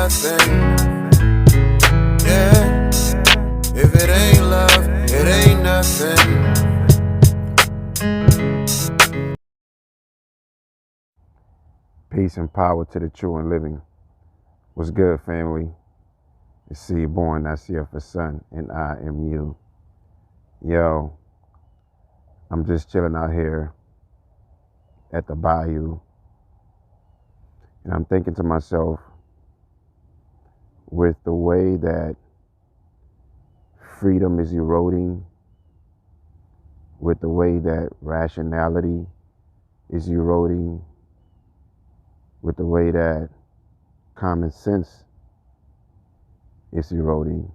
nothing. Yeah, if it ain't love, it ain't nothing. Peace and power to the true and living. What's good, family? It's CBornNacirfaSun, and I am you. Yo, I'm just chilling out here at the bayou, and I'm thinking to myself, with the way that freedom is eroding, with the way that rationality is eroding, with the way that common sense is eroding,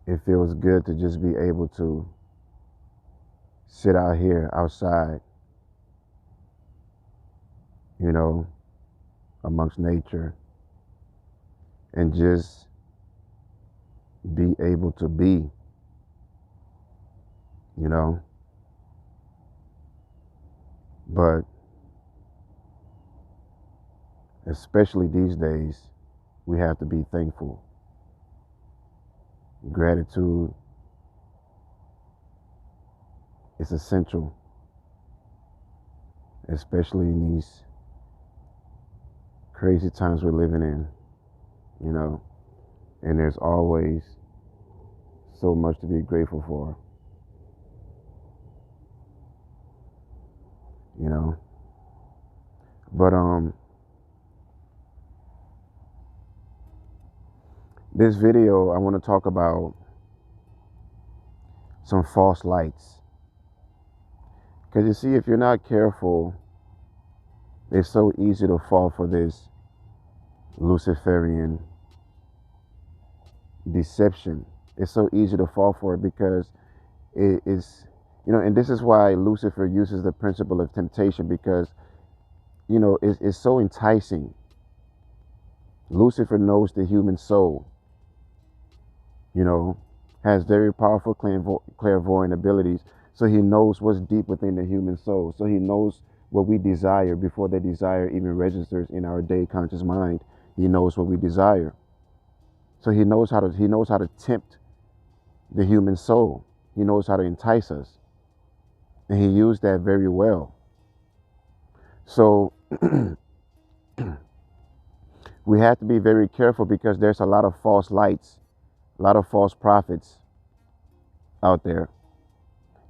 it feels good to just be able to sit out here outside, amongst nature, and just be able to be, But especially these days, we have to be thankful. Gratitude is essential, especially in these crazy times we're living in, and there's always so much to be grateful for, But this video, I want to talk about some false lights. Because you see, if you're not careful, it's so easy to fall for this Lucifarian deception. It's so easy to fall for it because it is, and this is why Lucifer uses the principle of temptation, because, it's so enticing. Lucifer knows the human soul, has very powerful clairvoyant abilities. So he knows what's deep within the human soul. So he knows what we desire before the desire even registers in our day conscious mind. He knows what we desire. So he knows how to tempt the human soul. He knows how to entice us. And he used that very well. So we have to be very careful, because there's a lot of false lights, a lot of false prophets out there.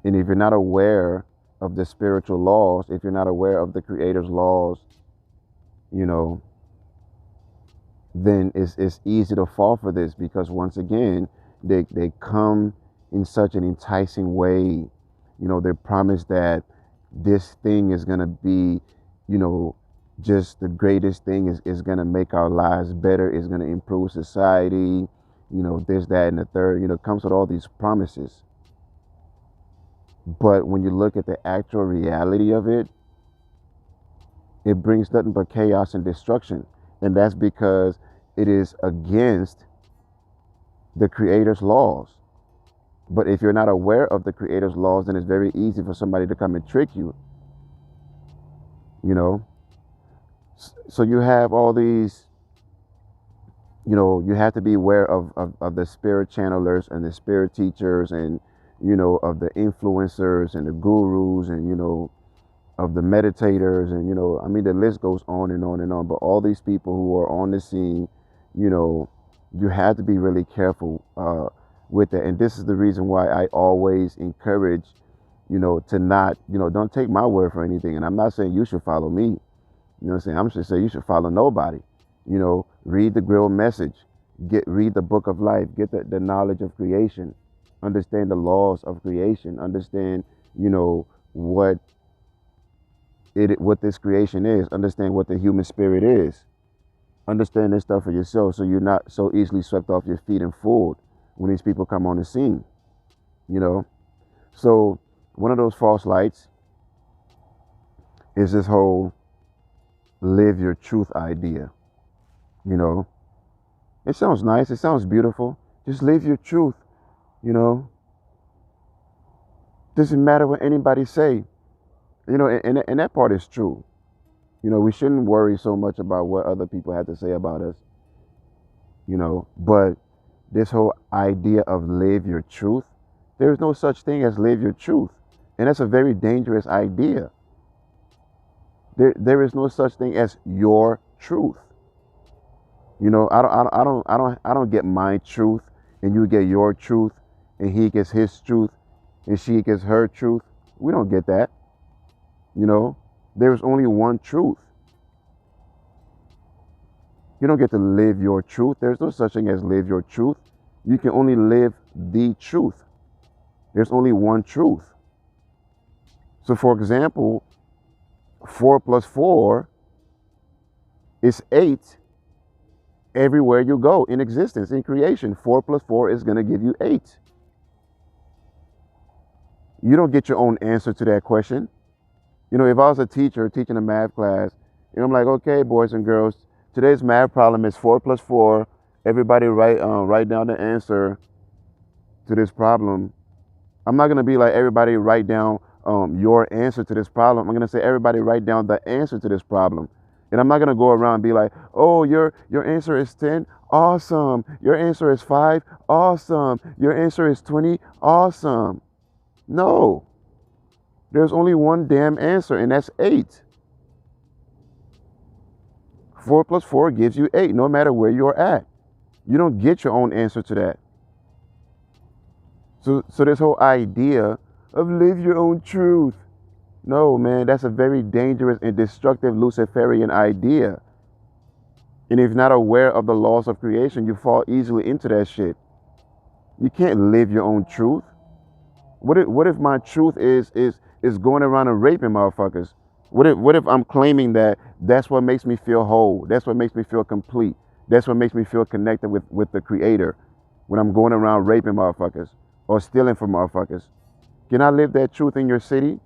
And if you're not aware of the spiritual laws, if you're not aware of the Creator's laws, then it's easy to fall for this, because once again, they come in such an enticing way. They promise that this thing is going to be, just the greatest thing, is going to make our lives better, is going to improve society, this, that, and the third, comes with all these promises. But when you look at the actual reality of it, it brings nothing but chaos and destruction. And that's because it is against the Creator's laws. But if you're not aware of the Creator's laws, then it's very easy for somebody to come and trick you. So you have all these, you have to be aware of the spirit channelers and the spirit teachers, and, of the influencers and the gurus, and, of the meditators, and, the list goes on and on and on. But all these people who are on the scene, you have to be really careful with that. And this is the reason why I always encourage, to not, don't take my word for anything. And I'm not saying you should follow me. I'm just saying you should follow nobody. Read the Grail message. Read the book of life. Get the knowledge of creation. Understand the laws of creation. Understand, what this creation is. Understand what the human spirit is. Understand this stuff for yourself, so you're not so easily swept off your feet and fooled when these people come on the scene. So one of those false lights is this whole live your truth idea. It sounds nice. It sounds beautiful. Just live your truth. Doesn't matter what anybody say. And that part is true. You know, we shouldn't worry so much about what other people have to say about us, you know, but this whole idea of live your truth, there is no such thing as live your truth. And that's a very dangerous idea. There is no such thing as your truth. You know, I don't get my truth and you get your truth and he gets his truth and she gets her truth. We don't get that. You know, there's only one truth. You don't get to live your truth. There's no such thing as live your truth. You can only live the truth. There's only one truth. So for example, 4 plus 4 is 8 everywhere you go in existence, in creation. 4 plus 4 is going to give you 8. You don't get your own answer to that question. You know, if I was a teacher teaching a math class, and I'm like, okay, boys and girls, today's math problem is 4 plus 4. Everybody write down the answer to this problem. I'm not going to be like, everybody write down your answer to this problem. I'm going to say, everybody write down the answer to this problem. And I'm not going to go around and be like, oh, your answer is 10. Awesome. Your answer is 5. Awesome. Your answer is 20. Awesome. No. There's only one damn answer, and that's 8. 4 plus 4 gives you 8, no matter where you're at. You don't get your own answer to that. So this whole idea of live your own truth. No, man, that's a very dangerous and destructive Lucifarian idea. And if you're not aware of the laws of creation, you fall easily into that shit. You can't live your own truth. What if my truth is going around and raping motherfuckers? What if I'm claiming that that's what makes me feel whole? That's what makes me feel complete. That's what makes me feel connected with the Creator when I'm going around raping motherfuckers or stealing from motherfuckers. Can I live that truth in your city?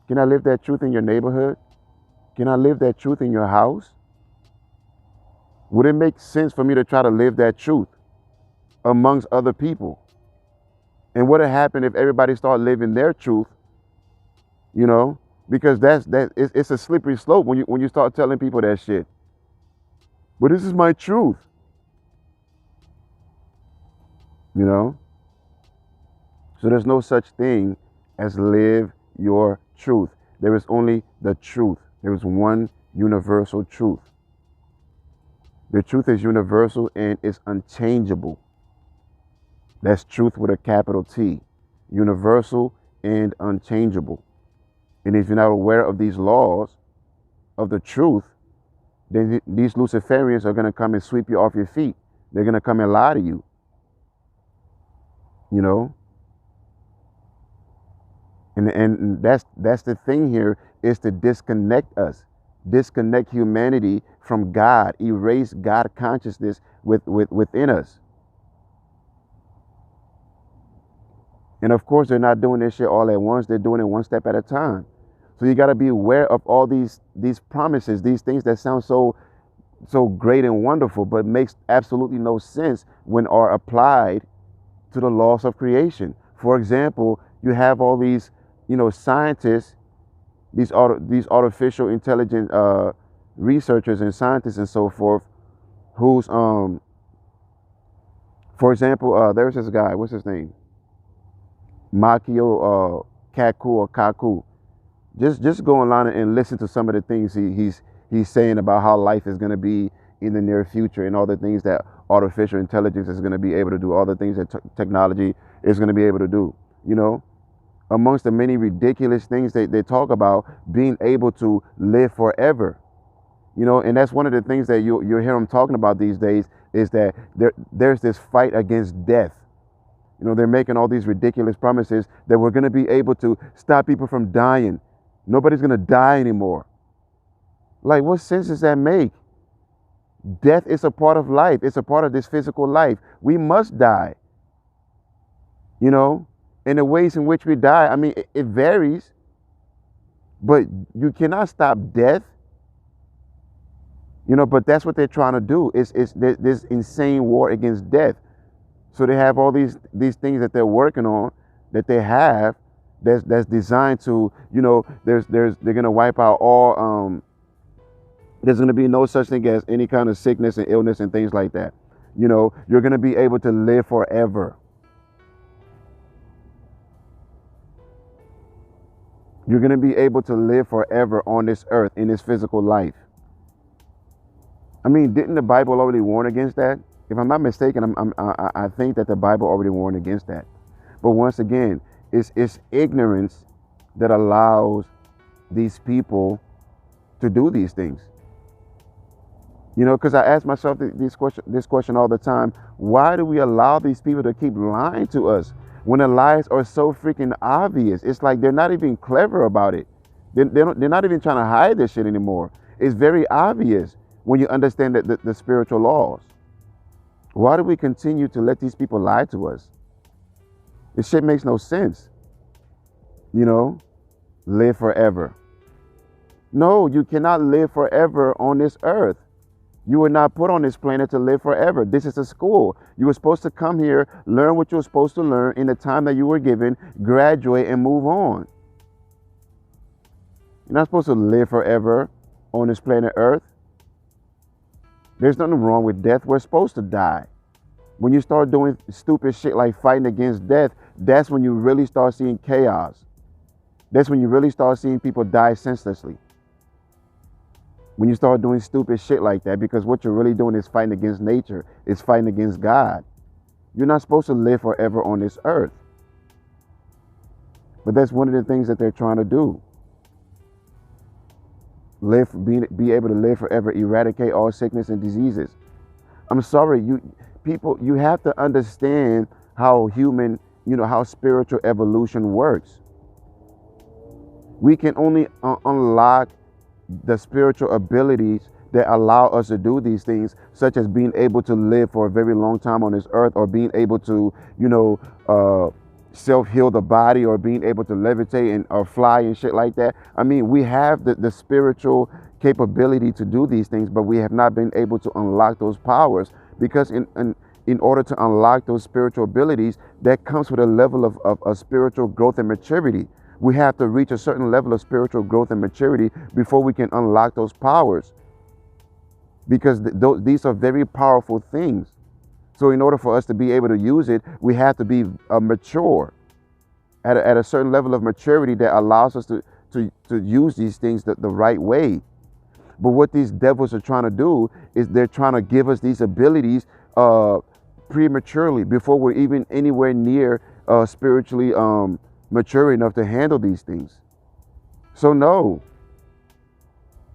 Can I live that truth in your neighborhood? Can I live that truth in your house? Would it make sense for me to try to live that truth amongst other people? And what would happen if everybody start living their truth? You know, because it's a slippery slope when you start telling people that shit. But this is my truth. You know? So there's no such thing as live your truth. There is only the truth. There is one universal truth. The truth is universal and is unchangeable. That's truth with a capital T. Universal and unchangeable. And if you're not aware of these laws of the truth, then these Lucifarians are going to come and sweep you off your feet. They're going to come and lie to you. You know? And that's the thing here, is to disconnect us. Disconnect humanity from God. Erase God consciousness within us. And of course, they're not doing this shit all at once. They're doing it one step at a time. So you got to be aware of all these promises, these things that sound so great and wonderful, but makes absolutely no sense when are applied to the laws of creation. For example, you have all these, you know, scientists, these artificial intelligence researchers and scientists and so forth, who's for example, there's this guy. What's his name? Makio Kaku or Kaku. Just go online and listen to some of the things he's saying about how life is going to be in the near future and all the things that artificial intelligence is going to be able to do, all the things that technology is going to be able to do. You know, amongst the many ridiculous things they talk about, being able to live forever. You know, and that's one of the things that you hear them talking about these days, is that there's this fight against death. You know, they're making all these ridiculous promises that we're going to be able to stop people from dying. Nobody's going to die anymore. Like, what sense does that make? Death is a part of life. It's a part of this physical life. We must die. You know, and the ways in which we die, I mean, it varies. But you cannot stop death. You know, but that's what they're trying to do. It's this insane war against death. So they have all these things that they're working on, that they have, that's designed to, you know, they're gonna wipe out all There's going to be no such thing as any kind of sickness and illness and things like that. You know, you're going to be able to live forever. You're going to be able to live forever on this earth in this physical life. I mean, didn't the Bible already warn against that? If I'm not mistaken, I think that the Bible already warned against that. But once again, it's ignorance that allows these people to do these things. You know, because I ask myself this question all the time. Why do we allow these people to keep lying to us when the lies are so freaking obvious? It's like they're not even clever about it. They're not even trying to hide this shit anymore. It's very obvious when you understand the spiritual laws. Why do we continue to let these people lie to us? This shit makes no sense. You know, live forever. No, you cannot live forever on this earth. You were not put on this planet to live forever. This is a school. You were supposed to come here, learn what you were supposed to learn in the time that you were given, graduate, and move on. You're not supposed to live forever on this planet Earth. There's nothing wrong with death. We're supposed to die. When you start doing stupid shit like fighting against death, that's when you really start seeing chaos. That's when you really start seeing people die senselessly. When you start doing stupid shit like that, because what you're really doing is fighting against nature. It's fighting against God. You're not supposed to live forever on this earth. But that's one of the things that they're trying to do. Be able to live forever, eradicate all sickness and diseases. I'm sorry, you have to understand how how spiritual evolution works. We can only unlock the spiritual abilities that allow us to do these things, such as being able to live for a very long time on this earth, or being able to, self-heal the body, or being able to levitate or fly and shit like that. I mean, we have the spiritual capability to do these things, but we have not been able to unlock those powers, because in order to unlock those spiritual abilities, that comes with a level of spiritual growth and maturity. We have to reach a certain level of spiritual growth and maturity before we can unlock those powers, because these are very powerful things. So in order for us to be able to use it, we have to be mature at a certain level of maturity that allows us to use these things the right way. But what these devils are trying to do is they're trying to give us these abilities prematurely, before we're even anywhere near spiritually mature enough to handle these things. So no,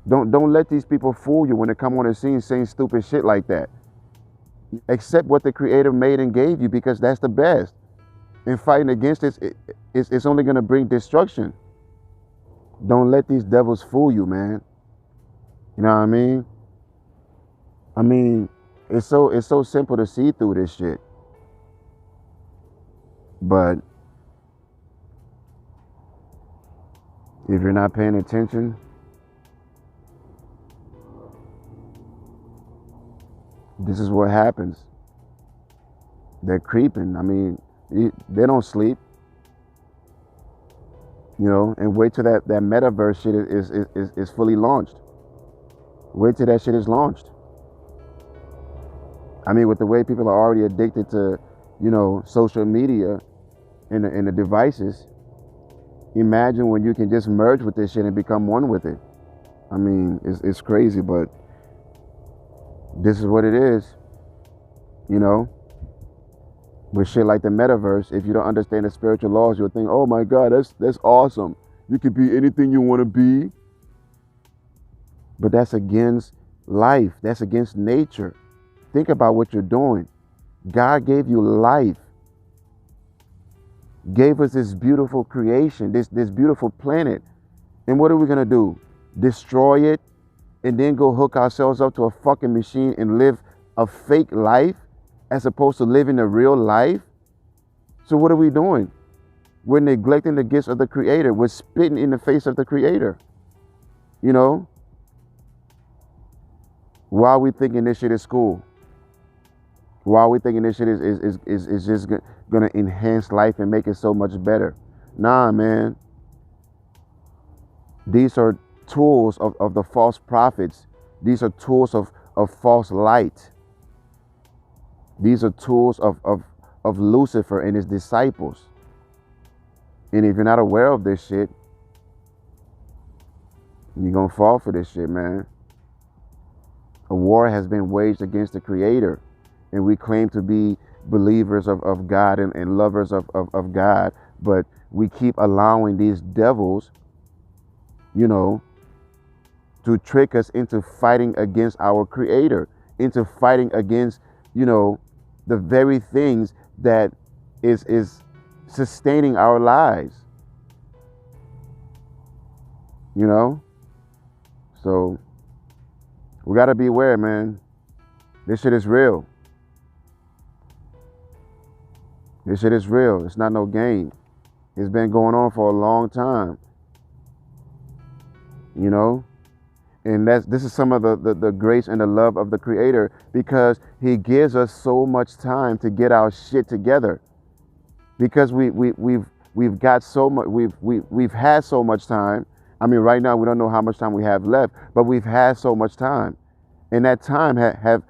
don't let these people fool you when they come on the scene saying stupid shit like that. Accept what the Creator made and gave you, because that's the best. And fighting against it's only going to bring destruction. Don't let these devils fool you, man. You know what I mean? I mean, it's so simple to see through this shit. But if you're not paying attention, this is what happens. They're creeping. I mean, they don't sleep. And wait till that Metaverse shit is fully launched. Wait till that shit is launched. I mean, with the way people are already addicted to, social media and the devices, imagine when you can just merge with this shit and become one with it. I mean, it's crazy, but this is what it is. With shit like the Metaverse, if you don't understand the spiritual laws, you'll think, oh my God, that's awesome. You could be anything you want to be. But that's against life. That's against nature. Think about what you're doing. God gave you life. Gave us this beautiful creation, this beautiful planet. And what are we going to do? Destroy it and then go hook ourselves up to a fucking machine and live a fake life as opposed to living a real life? So what are we doing? We're neglecting the gifts of the Creator. We're spitting in the face of the Creator. Why are we thinking this shit is cool? Why are we thinking this shit is just going to enhance life and make it so much better? Nah, man. These are tools of the false prophets These are tools of false light. These are tools of Lucifer and his disciples. And if you're not aware of this shit, you're going to fall for this shit, man. A war has been waged against the Creator. And we claim to be believers of God and lovers of God. But we keep allowing these devils, you know, to trick us into fighting against our Creator, into fighting against, you know, the very things that is sustaining our lives. You know? So we got to be aware, man. This shit is real. This shit is real. It's not no game. It's been going on for a long time. You know? And this is some of the grace and the love of the Creator, because he gives us so much time to get our shit together. Because we've got so much, we've had so much time. I mean, right now we don't know how much time we have left, but we've had so much time, and that time have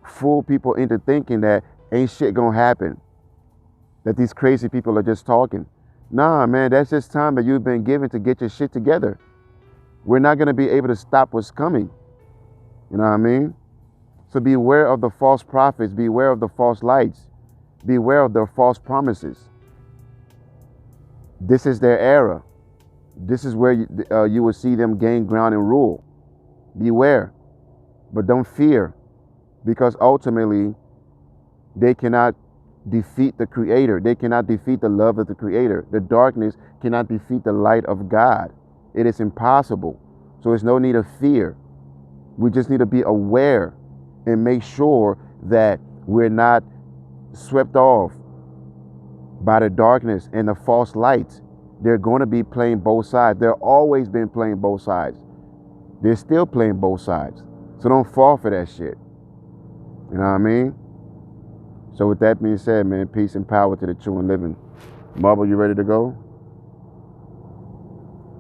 fooled people into thinking that ain't shit gonna happen, that these crazy people are just talking. Nah, man, that's just time that you've been given to get your shit together. We're not gonna be able to stop what's coming. You know what I mean? So beware of the false prophets, beware of the false lights, beware of their false promises. This is their era. This is where you will see them gain ground and rule. Beware, but don't fear, because ultimately they cannot defeat the Creator. They cannot defeat the love of the Creator. The darkness cannot defeat the light of God. It is impossible. So there's no need of fear. We just need to be aware and make sure that we're not swept off by the darkness and the false lights. They're going to be playing both sides. They've always been playing both sides. They're still playing both sides. So don't fall for that shit. You know what I mean? So with that being said, man, peace and power to the true and living. Marble, you ready to go?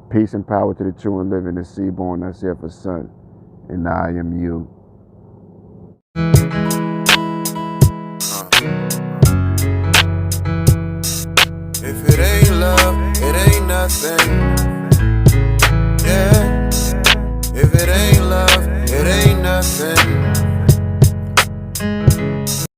Peace and power to the true and living, the CBornNacirfaSun, and I am you. If it ain't love, it ain't nothing. Yeah. If it ain't love, it ain't nothing.